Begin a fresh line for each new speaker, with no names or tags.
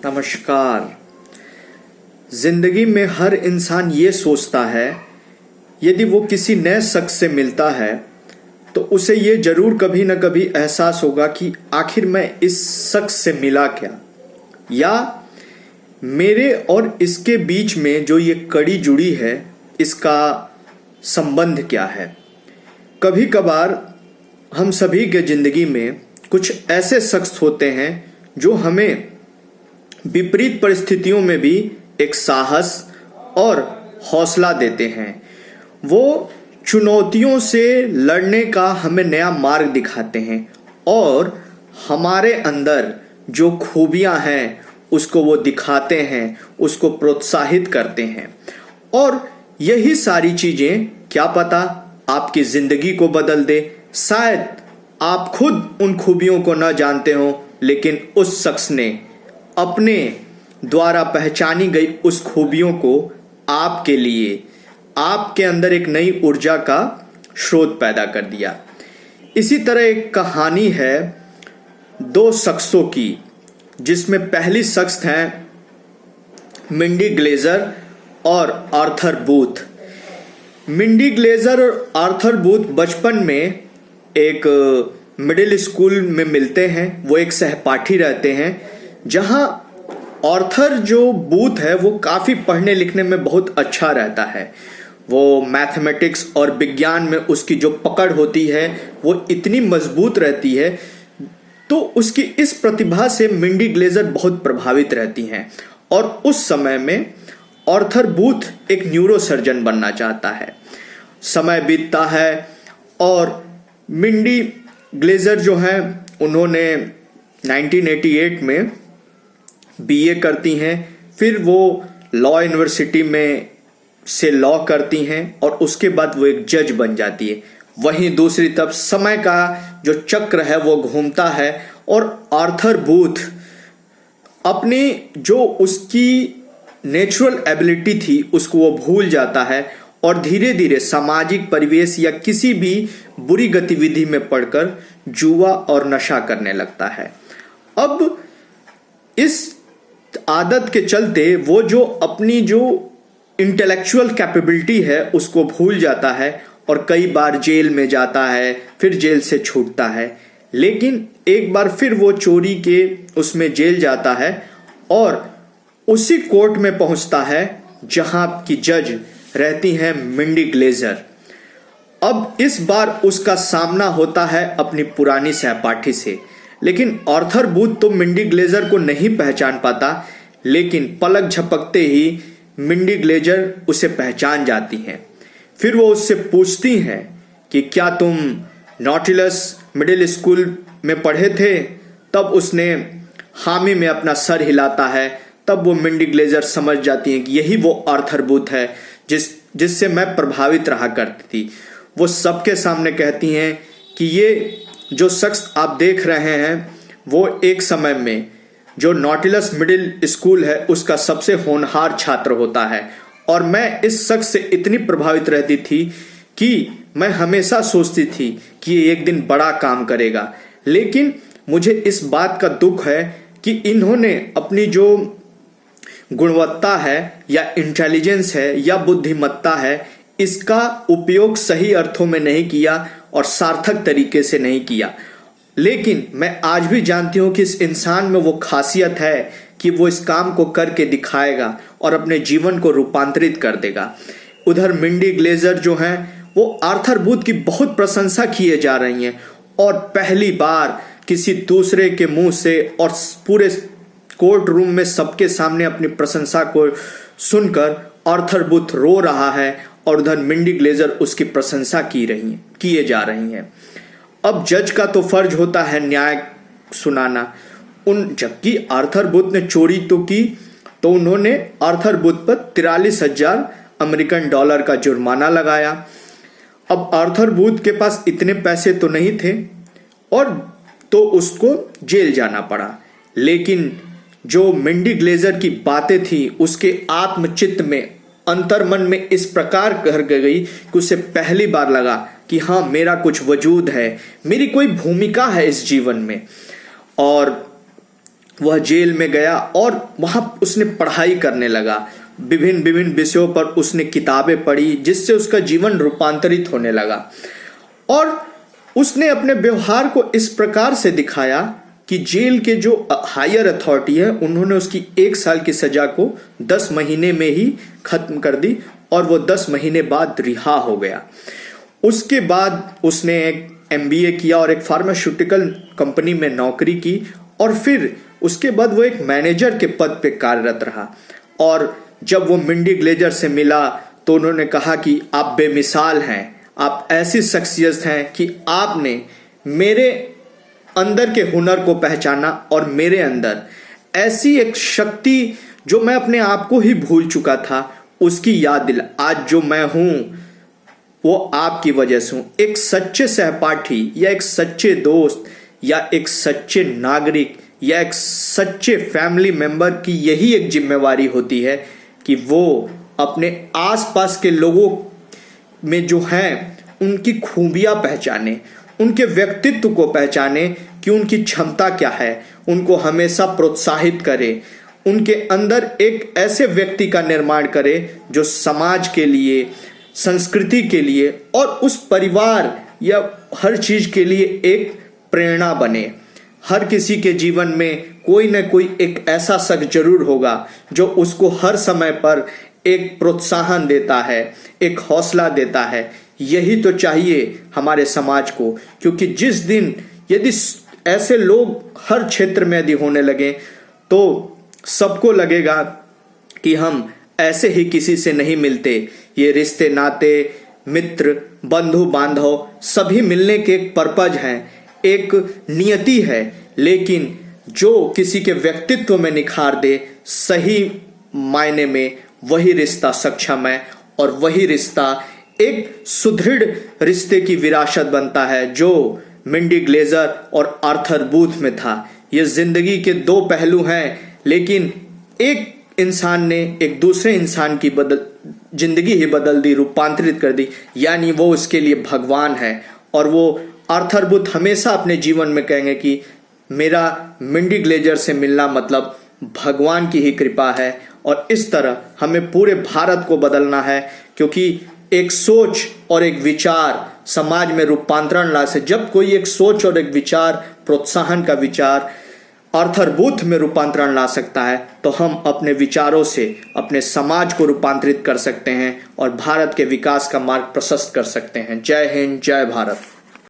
नमस्कार। जिंदगी में हर इंसान ये सोचता है, यदि वो किसी नए शख्स से मिलता है तो उसे ये जरूर कभी न कभी एहसास होगा कि आखिर मैं इस शख्स से मिला क्या, या मेरे और इसके बीच में जो ये कड़ी जुड़ी है इसका संबंध क्या है। कभी कभार हम सभी के जिंदगी में कुछ ऐसे शख्स होते हैं जो हमें विपरीत परिस्थितियों में भी एक साहस और हौसला देते हैं। वो चुनौतियों से लड़ने का हमें नया मार्ग दिखाते हैं और हमारे अंदर जो खूबियां हैं उसको वो दिखाते हैं, उसको प्रोत्साहित करते हैं। और यही सारी चीजें क्या पता आपकी जिंदगी को बदल दे। शायद आप खुद उन खूबियों को न जानते हो, लेकिन उस शख्स ने अपने द्वारा पहचानी गई उस खूबियों को आपके लिए, आपके अंदर एक नई ऊर्जा का स्रोत पैदा कर दिया। इसी तरह एक कहानी है दो शख्सों की, जिसमें पहली शख्स हैं मिंडी ग्लेजर और आर्थर बूथ। मिंडी ग्लेजर और आर्थर बूथ बचपन में एक मिडिल स्कूल में मिलते हैं। वो एक सहपाठी रहते हैं, जहां आर्थर जो बूथ है वो काफ़ी पढ़ने लिखने में बहुत अच्छा रहता है। वो मैथमेटिक्स और विज्ञान में उसकी जो पकड़ होती है वो इतनी मजबूत रहती है, तो उसकी इस प्रतिभा से मिंडी ग्लेजर बहुत प्रभावित रहती हैं। और उस समय में आर्थर बूथ एक न्यूरोसर्जन बनना चाहता है। समय बीतता है और मिंडी ग्लेजर जो है उन्होंने 1988 में बीए करती हैं। फिर वो लॉ यूनिवर्सिटी में से लॉ करती हैं और उसके बाद वो एक जज बन जाती है। वहीं दूसरी तरफ समय का जो चक्र है वो घूमता है और आर्थर बूथ अपनी जो उसकी नेचुरल एबिलिटी थी उसको वो भूल जाता है और धीरे धीरे सामाजिक परिवेश या किसी भी बुरी गतिविधि में पड़कर जुआ और नशा करने लगता है। अब इस आदत के चलते वो जो अपनी जो इंटेलेक्चुअल कैपेबिलिटी है उसको भूल जाता है और कई बार जेल में जाता है, फिर जेल से छूटता है। लेकिन एक बार फिर वो चोरी के उसमें जेल जाता है और उसी कोर्ट में पहुंचता है जहां की जज रहती हैं मिंडी ग्लेजर। अब इस बार उसका सामना होता है अपनी पुरानी सहपाठी से, लेकिन आर्थर बूथ तो मिंडी ग्लेजर को नहीं पहचान पाता, लेकिन पलक झपकते ही मिंडी ग्लेजर उसे पहचान जाती हैं। फिर वो उससे पूछती हैं कि क्या तुम नॉटिलस मिडिल स्कूल में पढ़े थे? तब उसने हामी में अपना सर हिलाता है। तब वो मिंडी ग्लेजर समझ जाती हैं कि यही वो आर्थर बूथ है जिससे मैं प्रभावित रहा करती थी। वो सबके सामने कहती हैं कि ये जो शख्स आप देख रहे हैं वो एक समय में जो नॉटिलस मिडिल स्कूल है उसका सबसे होनहार छात्र होता है, और मैं इस शख्स से इतनी प्रभावित रहती थी कि मैं हमेशा सोचती थी कि ये एक दिन बड़ा काम करेगा। लेकिन मुझे इस बात का दुख है कि इन्होंने अपनी जो गुणवत्ता है या इंटेलिजेंस है या बुद्धिमत्ता है इसका उपयोग सही अर्थों में नहीं किया और सार्थक तरीके से नहीं किया। लेकिन मैं आज भी जानती हूं कि इस इंसान में वो खासियत है कि वो इस काम को करके दिखाएगा और अपने जीवन को रूपांतरित कर देगा। उधर मिंडी ग्लेजर जो हैं वो आर्थर बूथ की बहुत प्रशंसा किए जा रही हैं और पहली बार किसी दूसरे के मुंह से और पूरे कोर्ट रूम में सबके सामने अपनी प्रशंसा को सुनकर आर्थर बूथ रो रहा है और उधर मिंडी ग्लेजर उसकी प्रशंसा किए जा रही हैं। अब जज का तो फर्ज होता है न्याय सुनाना। जबकि आर्थर बूथ ने चोरी तो की, तो उन्होंने आर्थर बूथ पर 43,000 अमेरिकन डॉलर का जुर्माना लगाया। अब आर्थर बूथ के पास इतने पैसे तो नहीं थे और तो उसको जेल जाना पड़ा। लेकिन जो मिंडी ग्लेजर की बातें थी उसके आत्मचित्त में, अंतर्मन में इस प्रकार घर गई कि उसे पहली बार लगा कि हाँ, मेरा कुछ वजूद है, मेरी कोई भूमिका है इस जीवन में। और वह जेल में गया और वहां उसने पढ़ाई करने लगा। विभिन्न विभिन्न विषयों पर उसने किताबें पढ़ी, जिससे उसका जीवन रूपांतरित होने लगा। और उसने अपने व्यवहार को इस प्रकार से दिखाया कि जेल के जो हायर अथॉरिटी है उन्होंने उसकी 1 साल की सजा को 10 महीने में ही खत्म कर दी और वो 10 महीने बाद रिहा हो गया। उसके बाद उसने एक MBA किया और एक फार्मास्यूटिकल कंपनी में नौकरी की और फिर उसके बाद वो एक मैनेजर के पद पे कार्यरत रहा। और जब वो मिंडी ग्लेजर से मिला तो उन्होंने कहा कि आप बेमिसाल हैं, आप ऐसी शख्सियत हैं कि आपने मेरे अंदर के हुनर को पहचाना और मेरे अंदर ऐसी एक शक्ति जो मैं अपने आप को ही भूल चुका था उसकी याद दिला। आज जो मैं हूं वो आपकी वजह से हूं। एक सच्चे सहपाठी या एक सच्चे दोस्त या एक सच्चे नागरिक या एक सच्चे फैमिली मेंबर की यही एक जिम्मेवारी होती है कि वो अपने आसपास के लोगों में जो हैं उनकी खूबियां पहचाने, उनके व्यक्तित्व को पहचाने कि उनकी क्षमता क्या है, उनको हमेशा प्रोत्साहित करे, उनके अंदर एक ऐसे व्यक्ति का निर्माण करे जो समाज के लिए, संस्कृति के लिए और उस परिवार या हर चीज के लिए एक प्रेरणा बने। हर किसी के जीवन में कोई न कोई एक ऐसा शख्स जरूर होगा जो उसको हर समय पर एक प्रोत्साहन देता है, एक हौसला देता है। यही तो चाहिए हमारे समाज को, क्योंकि जिस दिन यदि ऐसे लोग हर क्षेत्र में यदि होने लगे तो सबको लगेगा कि हम ऐसे ही किसी से नहीं मिलते। ये रिश्ते नाते, मित्र, बंधु बांधव सभी मिलने के एक पर्पज हैं, एक नियति है, लेकिन जो किसी के व्यक्तित्व में निखार दे, सही मायने में वही रिश्ता सक्षम है और वही रिश्ता एक सुदृढ़ रिश्ते की विरासत बनता है जो मिंडी ग्लेजर और आर्थर बूथ में था। ये जिंदगी के 2 पहलू हैं, लेकिन एक इंसान ने एक दूसरे इंसान की जिंदगी ही बदल दी, रूपांतरित कर दी, यानी वो उसके लिए भगवान है। और वो आर्थर बूथ हमेशा अपने जीवन में कहेंगे कि मेरा मिंडी ग्लेजर से मिलना मतलब भगवान की ही कृपा है। और इस तरह हमें पूरे भारत को बदलना है, क्योंकि एक सोच और एक विचार समाज में रूपांतरण ला से जब कोई एक सोच और एक विचार, प्रोत्साहन का विचार आर्थर बूथ में रूपांतरण ला सकता है, तो हम अपने विचारों से अपने समाज को रूपांतरित कर सकते हैं और भारत के विकास का मार्ग प्रशस्त कर सकते हैं। जय हिंद, जय भारत।